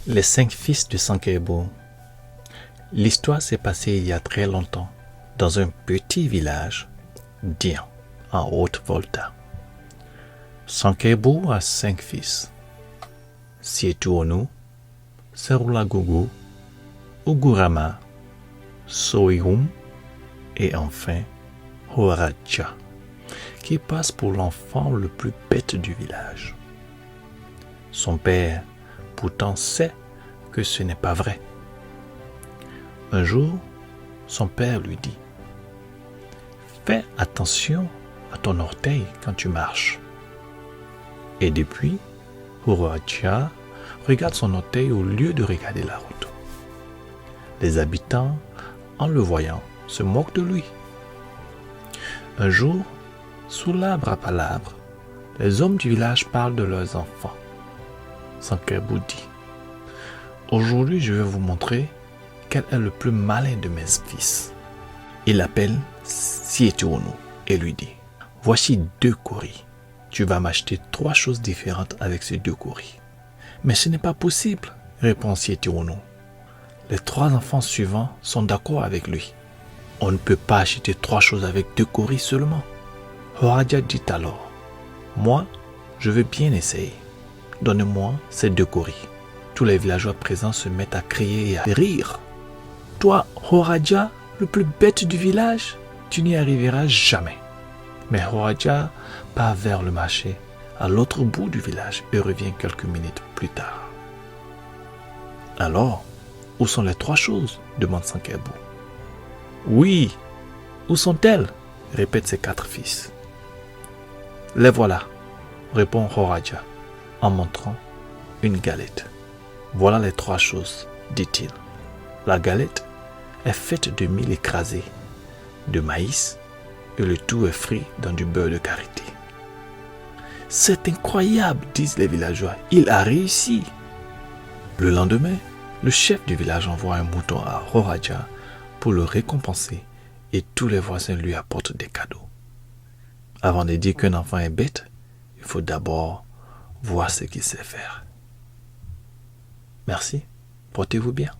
Les 5 fils de Sankebo. L'histoire s'est passée il y a très longtemps, dans un petit village, Dian, en Haute-Volta. Sankebo a 5 fils. Sietuonu, Serulagugu, Ugurama, Soihum et enfin Horaja, qui passe pour l'enfant le plus bête du village. Son père, pourtant, sait que ce n'est pas vrai. Un jour, son père lui dit « Fais attention à ton orteil quand tu marches. » Et depuis, Horaja regarde son orteil au lieu de regarder la route. Les habitants, en le voyant, se moquent de lui. Un jour, sous l'arbre à palabres, les hommes du village parlent de leurs enfants. Sankebo dit « Aujourd'hui, je vais vous montrer quel est le plus malin de mes fils. » Il appelle Sietuonu et lui dit « Voici 2 kauris. Tu vas m'acheter 3 choses différentes avec ces 2 kauris. » « Mais ce n'est pas possible, répond Sietuonu. Les 3 enfants suivants sont d'accord avec lui. On ne peut pas acheter 3 choses avec 2 kauris seulement. Horaja dit alors « Moi, je veux bien essayer. Donnez-moi ces 2 kauris. » Tous les villageois présents se mettent à crier et à rire. « Toi, Horaja, le plus bête du village, tu n'y arriveras jamais. » Mais Horaja part vers le marché, à l'autre bout du village, et revient quelques minutes plus tard. « Alors, où sont les 3 choses ?» demande Sankebo. « Oui, où sont-elles ?» répètent ses 4 fils. « Les voilà », répond Horaja, en montrant une galette. « Voilà les 3 choses, dit-il. La galette est faite de mil écrasé, de maïs, et le tout est frit dans du beurre de karité. »« C'est incroyable, disent les villageois, il a réussi. » Le lendemain, le chef du village envoie un mouton à Horaja pour le récompenser et tous les voisins lui apportent des cadeaux. Avant de dire qu'un enfant est bête, il faut d'abord voir ce qu'il sait faire. Merci, portez-vous bien.